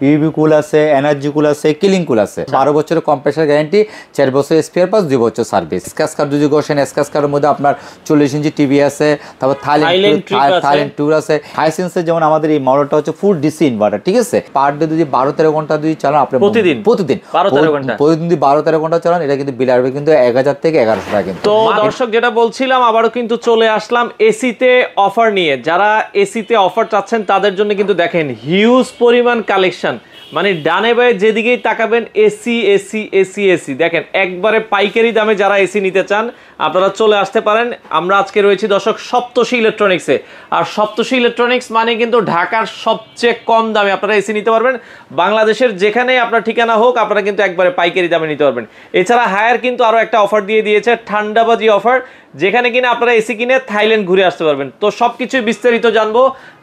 UV কুল আছে, energy কুল আছে, killing কুল আছে। 12 বছরের কম্প্রেসার গ্যারান্টি, 4 বছর স্পেয়ার পার্টস, 2 বছর সার্ভিস। স্ক্র্যাচ কার্ড যদি বসেন, স্ক্র্যাচ কার্ডের মধ্যে আপনার 40 ইঞ্চি টিভি আছে, তারপর থাইল্যান্ড ট্যুর আছে। হাইসেন্সের যেমন আমাদের এই মডেলটা হচ্ছে ফুল ডিসি ইনভার্টার, ঠিক আছে। পার ডে যদি 12-13 ঘন্টা যদি চালান আপনি প্রতিদিন 12-13 ঘন্টা চালান, এটা কিন্তু বিল আসবে কিন্তু 1000 থেকে 1100 টাকা। কিন্তু তো দর্শক যেটা বলছিলাম, আবারও কিন্তু চলে আসলাম এসিতে অফার নিয়ে। যারা এসিতে অফার চাচ্ছেন তাদের জন্য কিন্তু দেখেন হিউজ পরিমাণ কালেকশন, মানে ডানে বায়ে যেদিকেই তাকাবেন এসি এসি এসি এসি। দেখেন একবারে পাইকারি দামে যারা এসি নিতে চান আপনারা চলে আসতে পারেন। আমরা আজকে রয়েছি দর্শক সপ্তর্ষি ইলেকট্রনিক্সে। আর সপ্তর্ষি ইলেকট্রনিক্স মানে কিন্তু ঢাকার সবচেয়ে কম দামে আপনারা এসি নিতে পারবেন। বাংলাদেশের যেখানেই আপনার ঠিকানা হোক আপনারা কিন্তু একবারে পাইকারি দামে নিতে পারবেন। এছাড়া হায়ার কিন্তু আরও একটা অফার দিয়ে দিয়েছে, ঠান্ডাবাজি অফার, যেখানে কিনা আপনারা এসি কিনে থাইল্যান্ড ঘুরে আসতে পারবেন। তো সবকিছু বিস্তারিত জানবো।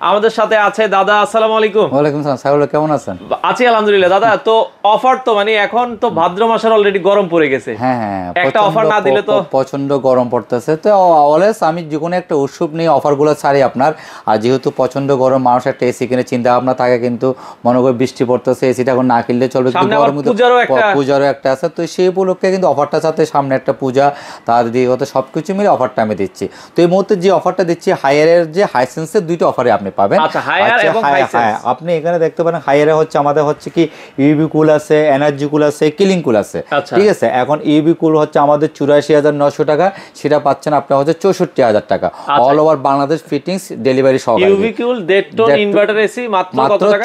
আমাদের সাথে আছে দাদা। আসসালামু আলাইকুম। ওয়ালাইকুম আসসালাম। সাহেব কেমন আছেন? আছি আলহামদুলিল্লাহ। দাদা তো অফার তো মানে এখন তো ভাদ্র মাসের অলরেডি গরম পড়ে গেছে। হ্যাঁ, একটা অফার না দিলে তো প্রচন্ড গরম পড়তেছে। তো অলওয়েজ আমি যে কোনো একটা উৎসব নিয়ে অফারগুলো ছাড়ি আপনার। আর যেহেতু প্রচন্ড গরম, মানুষ একটা এসি কিনে চিন্তা ভাবনা থাকে, কিন্তু মনে করে বৃষ্টি পড়তেছে, এসিটা এখন না কিনলে চলবে, কিন্তু পূজারও একটা আছে। তো সেই উপলক্ষে কিন্তু অফারটা সাথে সামনে একটা পূজা, তার দিকে সবকিছু মিলে অফারটা আমি দিচ্ছি। তো এই মুহূর্তে যে অফারটা দিচ্ছি, হায়ারের যে হাইসেন্সের দুইটা অফারে আপনি পাবেন। আপনি এখানে দেখতে পারেন হায়ারে হচ্ছে আমাদের হচ্ছে কি ইউভি কুল আছে, এনার্জি কুল আছে, কিলিং কুল আছে, ঠিক আছে। এখন ইউভি কুল হচ্ছে আমাদের 84,900 টাকা, সেটা পাচ্ছেন আপনার হচ্ছে 64,000 টাকা। All over Bangladesh fittings delivery সহকারে। ইউভি কুল ডেড টোন ইনভার্টার এসি মাত্র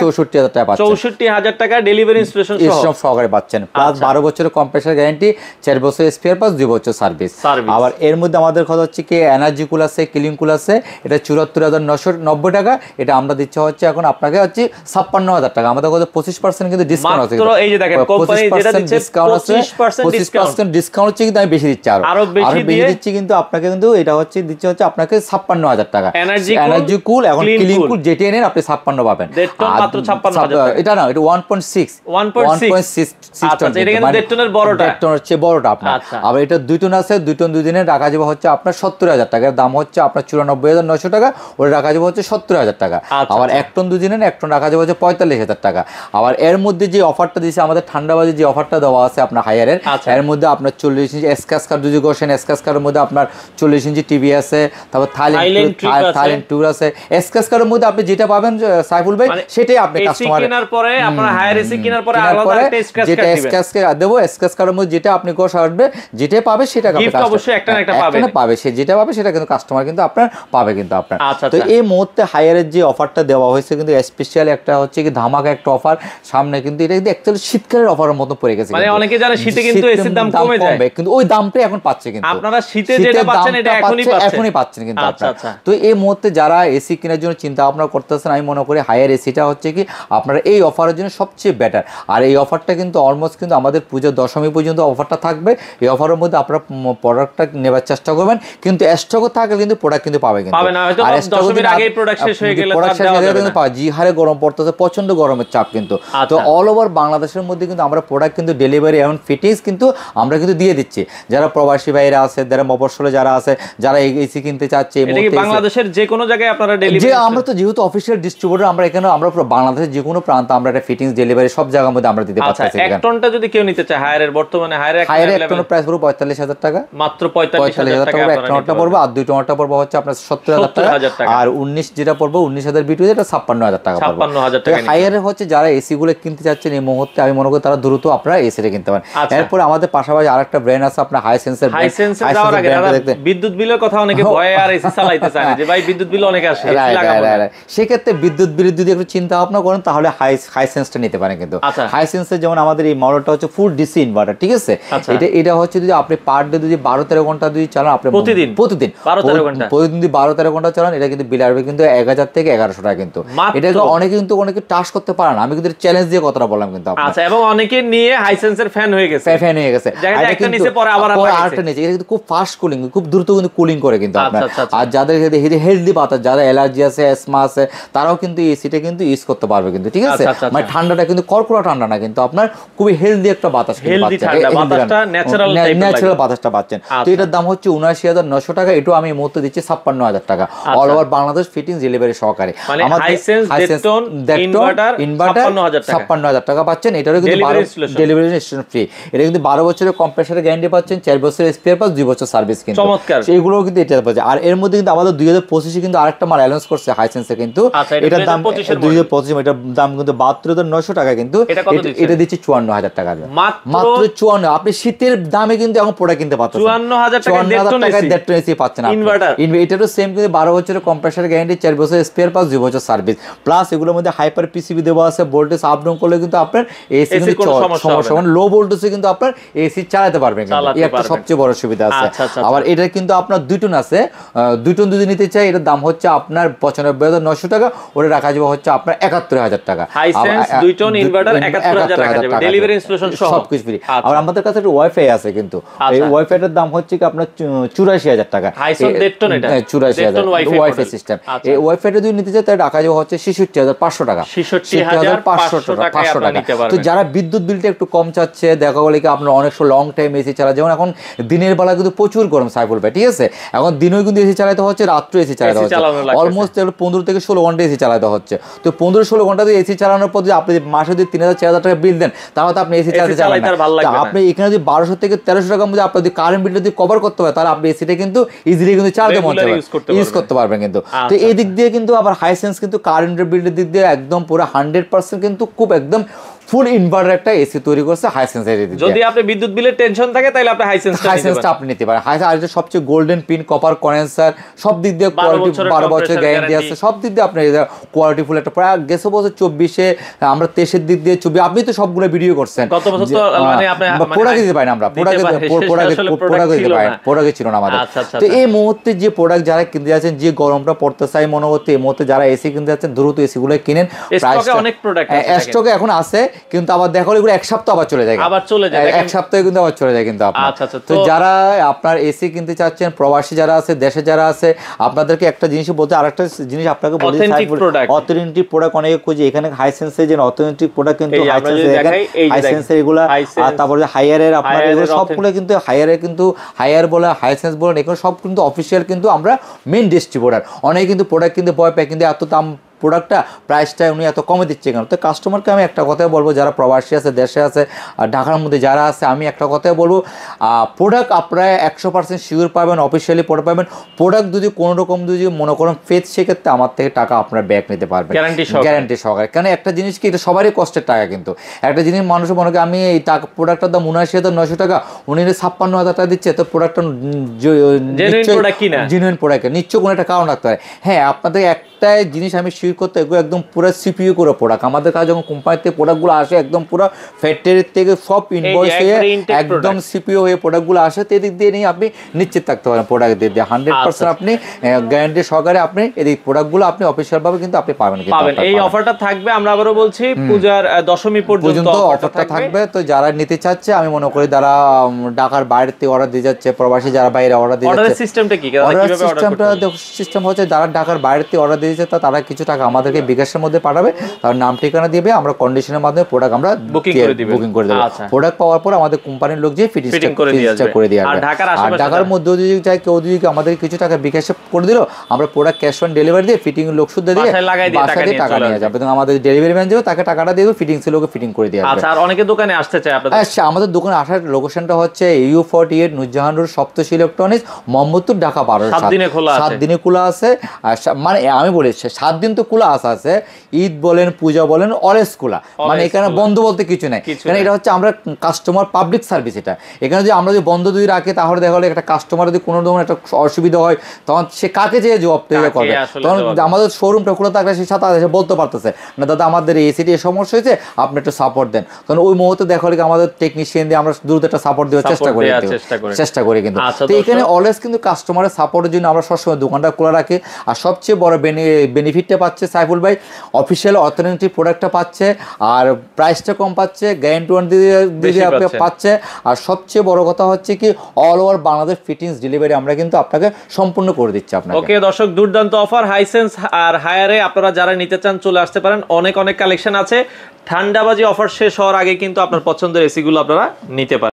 64,000 টাকা পাচ্ছেন। 64,000 টাকা ডেলিভারি ইনস্টলেশন সহকারে পাচ্ছেন। প্লাস 12 বছরের কম্প্রেসার গ্যারান্টি, 4 বছর স্পেয়ার পার্টস, 2 বছর সার্ভিস। আবার এর মধ্যে আমাদের কথা হচ্ছে কি এনার্জি কুল আছে, কিলিং কুল আছে, এটা 74,990 টাকা। এটা আমরা দিচ্ছি হচ্ছে এখন আপনাকে হচ্ছে 56,000 টাকা। আমাদের কাছে 25% কিন্তু ডিসকাউন্ট আছে। এই যে দেখেন কোম্পানি যেটা দিচ্ছে 25% ডিসকাউন্ট হচ্ছে, কিন্তু আমি বেশি দিচ্ছি, আরো বেশি দিচ্ছি। কিন্তু আপনাকে কিন্তু এটা হচ্ছে দিচ্ছে হচ্ছে আপনাকে 56,000 টাকা এনার্জি কুল। এখন কিলিং কুল যেটা নেন আপনি 56 পাবেন। মাত্র 56,000 এটা না, এটা 1.6 আচ্ছা, এটা কিন্তু ডেড টোনের বড়টা, ডেড টোনের চেয়ে বড়টা আপনার। আবার এটা 2 টন আছে, 2 টন 2 দিনে রাখা যাবে হচ্ছে আপনার 70,000 টাকা। দাম হচ্ছে আপনার 94,900 টাকা, ওটা রাখা যাবে হচ্ছে 70,000 টাকা। আবার 1 টন 2 দিনে 1 টন রাখা যাবে হচ্ছে 45,000 টাকা। আবার এর মধ্যে যে অফারটা দিয়েছে আমাদের ঠান্ডাবাজি, যে অফারটা দেওয়া আছে আপনার হায়ারের, এর মধ্যে আপনার 40 ইঞ্চি স্ক্র্যাচ কার্ড যদি বসেন, স্ক্র্যাচ কার্ডের মধ্যে আপনার 40 ইঞ্চি টিভি আছে, তারপর থাইল্যান্ড ট্যুর আছে। স্ক্র্যাচ কার্ডের মধ্যে আপনি যেটা পাবেন সাইফুল ভাই, সেটাই আপনি কাস্টমার কেনার পরে আপনার হায়ার এসি কেনার পরে আলাদা একটা স্ক্র্যাচ কার্ড দিবেন, স্ক্র্যাচ কার্ড দেব। স্ক্র্যাচ কার্ডের মধ্যে যেটা আপনি কোর্স আসবে, যেটা পাবে সেটা গিফট অবশ্যই একটা না একটা পাবে। সে যেটা পাবে সেটা কিন্তু কাস্টমার কিন্তু আপনার পাবে কিন্তু আপনার। তো এই মুহূর্তে হায়ারের যে অফারটা দেওয়া হয়েছে কিন্তু স্পেশাল একটা হচ্ছে কি ধামাকা একটা অফার সামনে। কিন্তু এটা কিন্তু অ্যাকচুয়ালি শীতকালের অফারের মতো পড়ে গেছে। মানে অনেকে জানে শীতে কিন্তু এসির দাম কমে যায়, কিন্তু ওই দামটাই এখন পাচ্ছে। কিন্তু আপনারা শীতে যেটা পাচ্ছেন এটা এখনই পাচ্ছেন কিন্তু আপনারা। তো এই মুহূর্তে যারা এসি কেনার জন্য চিন্তা ভাবনা করতেছেন, আমি মনে করি হায়ার এসিটা হচ্ছে কি আপনারা এই অফারের জন্য সবচেয়ে বেটার। আর এই অফারটা কিন্তু অলমোস্ট কিন্তু আমাদের পুজোর দশমী পর্যন্ত অফারটা থাকবে। এই অফারের মধ্যে আপনারা প্রোডাক্টটা নেবার চেষ্টা করবেন, কিন্তু স্টকও থাকলে কিন্তু প্রোডাক্ট কিন্তু পাবে কিন্তু। আর দশমীর আগে প্রোডাক্ট শেষ হয়ে গেলে কিন্তু পাবে। জি হারে গরম পড়তেছে, প্রচন্ড গরমের চাপ কিন্তু। তো অল ওভার বাংলাদেশের মধ্যে কিন্তু আমরা প্রোডাক্ট কিন্তু ডেলিভারি এবং ফিটিংস কিন্তু আমরা কিন্তু দিয়ে দিচ্ছি। যারা প্রবাসী ভাইরা আছে, যারা মফস্বলে যারা আছে, যারা এসি কিনতে চাচ্ছে, বাংলাদেশের যে কোনো জায়গায় আপনারা ডেলিভারি, আমরা তো যেহেতু অফিশিয়াল ডিস্ট্রিবিউটর, আমরা এখানে আমরা বাংলাদেশের যে কোনো প্রান্ত আমরা একটা ফিটিংস ডেলিভারি সব জায়গার মধ্যে আমরা দিতে পারছি। এক টনটা যদি কেউ নিতে চায় হায়ারের, বর্তমানে হায়ারের এক টনের প্রাইস পড়বে 45,000 টাকা, মাত্র 45,000 টাকা। এক টনটা পড়বে, আর 2 টনটা পড়বে হচ্ছে আপনার 70,000 টাকা। আর 19 যেটা পড়বে 19,000 বিটু, এটা 56,000 টাকা পড়বে। 56,000 টাকা। হায়ারে হচ্ছে যারা এসি গুলো কিনতে চাচ্ছেন এই মুহূর্তে, আমি মনে করি তারা দ্রুত আপনারা এসিটা কিনতে পারেন। এরপর আমাদের পাশাপাশি আরেকটা ব্র্যান্ড আছে আপনার হাইসেন্সের। যাওয়ার আগে বিদ্যুৎ বিলের কথা অনেকে ভয়ে আর এসি চালাইতে চায় না, যে ভাই বিদ্যুৎ বিল অনেক আসে, সেক্ষেত্রে বিদ্যুৎ বিল যদি একটু চিন্তা ভাবনা করেন তাহলে হাইসেন্সটা নিতে পারেন। কিন্তু হাইসেন্সের যেমন আমাদের এই মডেলটা হচ্ছে ফুল ডিসি ইনভার্টার, ঠিক আছে। এটা হচ্ছে যদি আপনি পার ডে যদি 12-13 ঘন্টা যদি চালান, আপনি প্রতিদিন 12-13 ঘন্টা চালান, এটা কিন্তু বিল আসবে কিন্তু 1000 থেকে 1100 টাকা। কিন্তু এটা অনেকে টাচ করতে পারে না, আমি কিন্তু চ্যালেঞ্জ দিয়ে কথাটা বললাম কিন্তু। আচ্ছা, এবং অনেকে নিয়ে হাইসেন্সের ফ্যান হয়ে গেছে। একটা নিচে পরে আবার আরেকটা নিচে, এটা কিন্তু খুব ফাস্ট কুলিং, খুব দ্রুত কিন্তু কুলিং করে কিন্তু আপনার। আর যাদের হেলদি বাতাস, যারা অ্যালার্জি আছে, অ্যাসমা আছে, তারাও কিন্তু এসিটা কিন্তু ইউজ করতে পারবে কিন্তু, ঠিক আছে? মানে ঠান্ডাটা কিন্তু কড়কড়া ঠান্ডা না, কিন্তু আপনার খুবই হেলদি একটা বাতাস ন্যাচারাল বাতাসটা পাচ্ছেন। তো এটার দাম হচ্ছে ৭৯,৯০০ টাকা। এটাও আমি এই মুহূর্তে দিচ্ছি ৫৬,০০০ টাকা, all over Bangladesh fitting delivery সহকারে। ইনভার্টার ৫৬,০০০ টাকা পাচ্ছেন। এটারও কিন্তু ডেলিভারি ফ্রি। এটা কিন্তু ১২ বছরের কম্প্রেসারের গ্যারান্টি পাচ্ছেন, ৪ বছরের স্পেয়ার পার্টস, ২ বছর সার্ভিস কিন্তু, সেইগুলোও কিন্তু এটা পাচ্ছে। আর এর মধ্যে কিন্তু আমাদের ২০২৫ কিন্তু আরেকটা মাল অ্যানাউন্স করছে হাইসেন্সে কিন্তু, এটার দাম ২০২৫, এটার দাম কিন্তু ৭২,৯০০ টাকা কিন্তু, এটা দিচ্ছি ৫৪,০০০ টাকা, মাত্র ৫৪। আপনি শীতের দামে কিন্তু এখন প্রোডাক্ট কিনতে পাচ্ছেন ৫৪,০০০ টাকায় ১.৫ টন এসি পাচ্ছেন। এটারও সেম কিন্তু ১২ বছরের কম্প্রেসারের গ্যারান্টি, ৪ বছরের স্পেয়ার পার্টস, ২ বছর সার্ভিস, প্লাস এগুলোর মধ্যে হাইপার পিসিবি দেওয়া আছে। ভোল্টেজ আপ ডাউন করলে কিন্তু আপনার এসি কিন্তু সমস্যা হবে না, লো ভোল্টেজে কিন্তু আপনার এসি চালাতে পারবেন, এই একটা সবচেয়ে বড় সুবিধা আছে। আবার এটা কিন্তু আপনার ২ টন আছে, ২ টন যদি নিতে চাই এটার দাম হচ্ছে আপনার ৯৫,৯০০ টাকা, ওটা রাখা যাবে হচ্ছে আপনার ৭১,০০০ টাকা। হাইসেন্স ২ টন ইনভার্টার ৭১,০০০ টাকা যাবে, ডেলিভারি ইনস্টলেশন সহ সবকিছু ফ্রি। আর আমাদের কাছে একটা ওয়াইফাই আছে কিন্তু, এই ওয়াইফাইটার দাম হচ্ছে কি আপনার ৮৪,০০০ টাকা। হাইসেন্স ১.৫ টন, এটা ৮৪,০০০ ওয়াইফাই সিস্টেম। এই ওয়াইফাইটা যদি নিতে চাই তাহলে রাখা যাবে হচ্ছে ৬৬,৫০০ টাকা, ৬৬,৫০০ টাকা। তো যারা বিদ্যুৎ বিলটা একটু কম চাচ্ছে, দেখা গেলে কি আপনার অনেক লং টাইম এসি চালা, যেমন এখন দিনের বেলা কিন্তু প্রচুর গরম সাইফুল ভাই, ঠিক আছে? এখন দিনেও কিন্তু এসি চালাতে হচ্ছে, রাত্রে এসি চালাতে হচ্ছে, অলমোস্ট ১৫ থেকে ১৬ ঘন্টা এসি চালাতে হচ্ছে। তো ১৫-১৬ ঘন্টা দিয়ে এসি চালানোর পর যদি আপনি মাসে যদি ৩,০০০-৪,০০০ টাকা বিল দেন, তাহলে তো আপনি এসি চালাতে চালাবেন না। আপনি এখানে যদি ১২০০ থেকে ১৩০০ টাকার মধ্যে আপনি যদি কারেন্ট বিলটা যদি কভার করতে পারেন, তাহলে আপনি এসিটা কিন্তু ইজিলি কিন্তু চালাতে ইউজ করতে পারবেন কিন্তু। তো এই দিক দিয়ে কিন্তু আবার হাইসেন্স কিন্তু কারেন্টের বিলের দিক দিয়ে একদম পুরো 100% কিন্তু খুব একদম ফুল ইনভার্টার একটা এসি তৈরি করছে হাইসেন্স এর দিকে। যদি আপনি বিদ্যুৎ বিলের টেনশন থাকে তাহলে আপনি হাইসেন্সটা আপনি নিতে পারেন। আর এটা সবচেয়ে গোল্ডেন পিন, কপার কন্ডেন্সার, সব দিক দিয়ে কোয়ালিটি, 12 বছরের গ্যারান্টি আছে, সব দিক দিয়ে আপনি কোয়ালিটি ফুল একটা। প্রায় গেছে বছর ২৪-এ, আমরা ২৩-এর দিক দিয়ে ২৪, আপনি তো সবগুলো ভিডিও করছেন। গত বছর তো মানে আপনি প্রোডাক্ট দিতে পারেন, আমরা প্রোডাক্ট দিতে পারেন, প্রোডাক্ট ছিল না আমাদের। তো এই মুহূর্তে যে প্রোডাক্ট যারা কিনতে যাচ্ছেন, যে গরমটা পড়তে চাই মনে হচ্ছে, এই মুহূর্তে যারা এসি কিনতে যাচ্ছেন দ্রুত এসিগুলো কিনেন। স্টকে অনেক প্রোডাক্ট আছে, স্টকে এখন আছে, কিন্তু আবার দেখা এগুলো এক সপ্তাহ আবার চলে যায়, এক সপ্তাহে কিন্তু আবার চলে যায় কিন্তু আপনার। তো যারা আপনার এসি কিনতে চাচ্ছেন, প্রবাসী যারা আছে, দেশে যারা আছে, আপনাদেরকে একটা জিনিস বলতে, আরেকটা জিনিস আপনাকে বলি, অথেন্টিক প্রোডাক্ট অনেকে খুঁজে, এখানে হাইসেন্সের যে অথেন্টিক প্রোডাক্ট কিন্তু হাইসেন্সের এগুলা, আর তারপরে হাইয়ারের আপনার এগুলো সবগুলো কিন্তু হাইয়ারের কিন্তু, হাইয়ার বলে হাইসেন্স বলেন, এগুলো সব কিন্তু অফিসিয়াল কিন্তু আমরা মেইন ডিস্ট্রিবিউটর। অনেকে কিন্তু প্রোডাক্ট কিনতে ভয় পায়, কিন্তু এত দাম প্রোডাক্টটা প্রাইসটা উনি এত কমে দিচ্ছে কেন? তো কাস্টমারকে আমি একটা কথাই বলবো, যারা প্রবাসী আছে, দেশে আছে, আর ঢাকার মধ্যে যারা আছে, আমি একটা কথাই বলবো, প্রোডাক্ট আপনারা ১০০% শিওর পাবেন, অফিসিয়ালি প্রোডাক্ট পাবেন। প্রোডাক্ট যদি কোনো রকম যদি মনে করেন ফেক, সেক্ষেত্রে আমার থেকে টাকা আপনার ব্যাক নিতে পারবেন গ্যারান্টি সহকারে। কারণ একটা জিনিস কি, এটা সবারই কষ্টের টাকা কিন্তু। একটা জিনিস মানুষ মনে করে আমি এই টাকা প্রোডাক্টটার দাম ৭৯,৯০০ টাকা, উনি ৫৬,০০০ টাকা দিচ্ছে, তো প্রোডাক্টটা জেনুইন প্রোডাক্ট, নিশ্চয় কোনো একটা কারণ রাখতে পারে। হ্যাঁ, আপনাদের একটাই জিনিস আমি করতে, এগুলো একদম পুরো সিপিইউ করে প্রোডাক্ট। আমাদের কাছে যখন কোম্পানিতে প্রোডাক্টগুলো আসে, একদম পুরো ফ্যাক্টরি থেকে সব ইনভয়েস হয়ে একদম সিপিইউ হয়ে প্রোডাক্টগুলো আসে। তো এদিক দিয়ে নিয়ে আপনি নিশ্চিত থাকতে পারেন, প্রোডাক্ট দিয়ে 100% আপনি গ্যারান্টি সহকারে আপনি এদিক প্রোডাক্টগুলো আপনি অফিসিয়াল ভাবে কিন্তু আপনি পাবেন। এই অফারটা থাকবে, আমরা আবারও বলছি, পূজার দশমী পর্যন্ত অফারটা থাকবে। তো যারা নিতে চাচ্ছে, আমি মনে করি যারা ঢাকার বাইরে থেকে অর্ডার দিয়ে যাচ্ছে, প্রবাসী যারা বাইরে অর্ডার দিয়ে যাচ্ছে, সিস্টেমটা কি? সিস্টেম হচ্ছে যারা ঢাকার বাইরে থেকে অর্ডার দিয়ে যাচ্ছে, তারা কিছু টাকা আমাদেরকে বিকাশের মধ্যে পাঠাবে, তার নাম ঠিকানা দিবে, আমরা কন্ডিশনের মাধ্যমে প্রোডাক্ট আমরা বুকিং করে দেব। প্রোডাক্ট পাওয়ার পর আমাদের কোম্পানির লোক যে ফিটিং করে দিয়ে আসবে। আর ঢাকার মধ্যে যদি চাই কেউ যদি আমাদের কিছু টাকা বিকাশে করে দিল, আমরা প্রোডাক্ট ক্যাশ অন ডেলিভারি দিয়ে ফিটিং লোক শুদ্ধ দিয়ে বাসায় টাকা নিয়ে যাবে। আমাদের ডেলিভারি ম্যান যাবে, তাকে টাকাটা দিয়ে ফিটিংস লোকে ফিটিং করে দিয়ে আসবে। আচ্ছা, আর অনেকে দোকানে আসতে চায় আপনাদের? আচ্ছা, আমাদের দোকানে আসার লোকেশনটা হচ্ছে EU48 Nurjahan road, Saptashi electronics, Mohammadpur, Dhaka 12। 7 দিনে খোলা আছে। মানে আমি বলি 7 দিন তো খোলা আছে, ঈদ বলেন, পূজা বলেন, অলওয়েজ খোলা। মানে এখানে বন্ধ বলতে কিছু নাই, কারণ এটা হচ্ছে আমরা কাস্টমার পাবলিক সার্ভিস। এটা এখানে যদি আমরা যদি বন্ধ যদি রাখি, তাহলে দেখা গেলো একটা কাস্টমার যদি কোনো ধরনের একটা অসুবিধা হয়, তখন সে কাকে যেয়ে জবাব করবে? তখন আমাদের শোরুমটা খোলা থাকলে সে সাথে এসে বলতে পারতেছে না, দাদা আমাদের এসিটি সমস্যা হয়েছে, আপনি একটু সাপোর্ট দেন। কারণ ওই মুহূর্তে দেখা গেলো আমাদের টেকনিশিয়ান দিয়ে আমরা দ্রুত একটা সাপোর্ট দেওয়ার চেষ্টা করি কিন্তু। তো এখানে অলওয়েজ কিন্তু কাস্টমারের সাপোর্টের জন্য আমরা সবসময় দোকানটা খোলা রাখি। আর সবচেয়ে বড় বেনিফিটটা পাচ্ছি পাচ্ছে সাইফুল ভাই, অফিসিয়াল অথেন্টিক প্রোডাক্টটা পাচ্ছে, আর প্রাইসটা কম পাচ্ছে, গ্যারান্টি ওয়ারেন্টি দিয়ে পাচ্ছে, আর সবচেয়ে বড় কথা হচ্ছে কি all over Bangladesh fittings delivery আমরা কিন্তু আপনাকে সম্পূর্ণ করে দিচ্ছি আপনাকে। ওকে দর্শক, দুর্দান্ত অফার হাইসেন্স আর হায়ারে আপনারা যারা নিতে চান চলে আসতে পারেন, অনেক কালেকশন আছে। ঠান্ডাবাজি অফার শেষ হওয়ার আগে কিন্তু আপনার পছন্দের এসি গুলো আপনারা নিতে পারেন।